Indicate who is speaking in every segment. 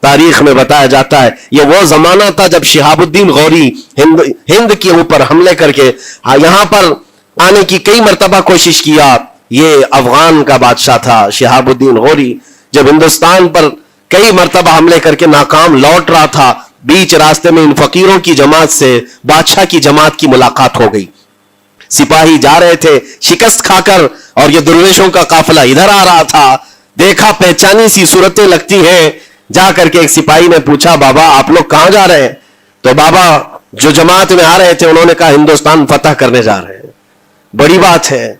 Speaker 1: तारीख में बताया जाता है ये वो जमाना था जब शिहाबुद्दीन गौरी हिंद के ऊपर हमले करके यहां पर आने की कई मरतबा कोशिश किया। ये अफगान का बादशाह था शिहाबुद्दीन गौरी, जब हिंदुस्तान पर कई मरतबा हमले करके नाकाम लौट रहा था, बीच रास्ते में इन फकीरों की जमात से बादशाह की जमात की मुलाकात हो गई। सिपाही जा रहे थे शिकस्त खाकर और ये दुर्वेशों का काफिला इधर आ रहा था। देखा पहचानी सी सूरतें लगती हैं। जा करके एक सिपाही ने पूछा, बाबा आप लोग कहां जा रहे हैं? तो बाबा जो जमात में आ रहे थे उन्होंने कहा हिंदुस्तान फतह करने जा रहे हैं। बड़ी बात है,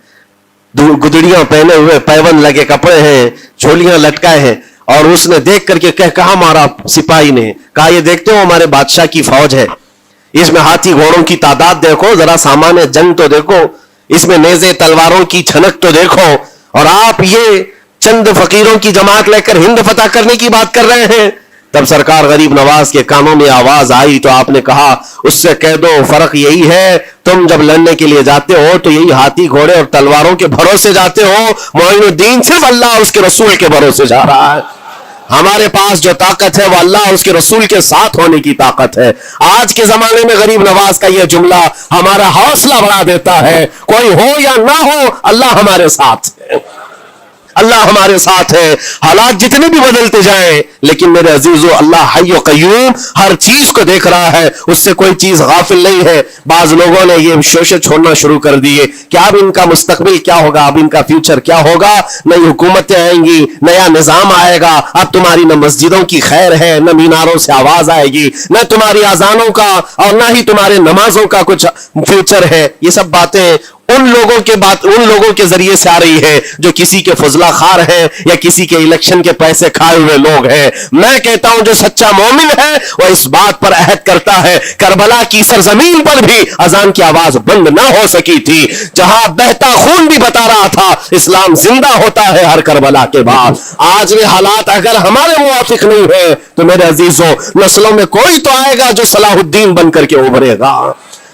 Speaker 1: गुदड़ियां पहने हुए, पैबंद लगे कपड़े हैं, झोलियां लटकाए हैं। और उसने देख करके कहा मारा सिपाही ने, कहा ये देखते हो हमारे बादशाह की फौज है, इसमें हाथी घोड़ों की तादाद देखो, जरा सामान्य जंग तो देखो, इसमें नेज़े तलवारों की छनक तो देखो, और आप ये चंद फकीरों की जमात लेकर हिंद फतह करने की बात कर रहे हैं। तब सरकार गरीब नवाज के कानों में आवाज आई तो आपने कहा उससे कह दो फर्क यही है, तुम जब लड़ने के लिए जाते हो तो यही हाथी घोड़े और तलवारों के भरोसे जाते हो, मोइनुद्दीन सिर्फ अल्लाह उसके रसूल के भरोसे जा रहा है। हमारे पास जो ताकत है वो अल्लाह उसके रसूल के साथ होने की ताकत है। आज के जमाने में गरीब नवाज का यह जुमला हमारा हौसला बढ़ा देता है, कोई हो या ना हो अल्लाह हमारे साथ है, अल्लाह हमारे साथ है। हालात जितने भी बदलते जाएं, लेकिन मेरे अजीजों अल्लाह हय्य क़य्यूम हर चीज को देख रहा है, उससे कोई चीज गाफिल नहीं है। बाज लोगों ने ये शोशे छोड़ना शुरू कर दिए कि अब इनका मुस्तकबिल क्या होगा, अब इनका फ्यूचर क्या होगा, नई हुकूमतें आएंगी, नया निजाम आएगा, अब तुम्हारी न मस्जिदों की खैर है, न मीनारों से आवाज आएगी, न तुम्हारी अजानों का और न ही तुम्हारे नमाजों का कुछ फ्यूचर है। ये सब बातें उन लोगों के जरिए से आ रही है जो किसी के फजला खार हैं या किसी के इलेक्शन के पैसे खाए हुए लोग हैं। मैं कहता हूं जो सच्चा मोमिन है वह इस बात पर अहद करता है, करबला की सरजमीन पर भी अजान की आवाज बंद ना हो सकी थी, जहां बहता खून भी बता रहा था इस्लाम जिंदा होता है हर करबला के बाद। आज ये हालात अगर हमारे मुवाफिक नहीं है तो मेरे अजीजों नस्लों में कोई तो आएगा जो सलाहुद्दीन बनकर के उभरेगा,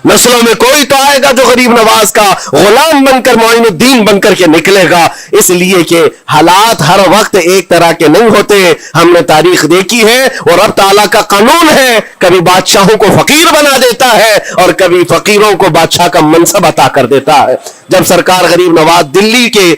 Speaker 1: नस्लों में कोई तो आएगा जो गरीब नवाज का गुलाम बनकर मोइनुद्दीन बनकर के निकलेगा। इसलिए कि हालात हर वक्त एक तरह के नहीं होते, हमने तारीख देखी है और रब ताला का कानून है, कभी बादशाहों को फकीर बना देता है और कभी फकीरों को बादशाह का मनसब अता कर देता है। जब सरकार गरीब नवाज दिल्ली के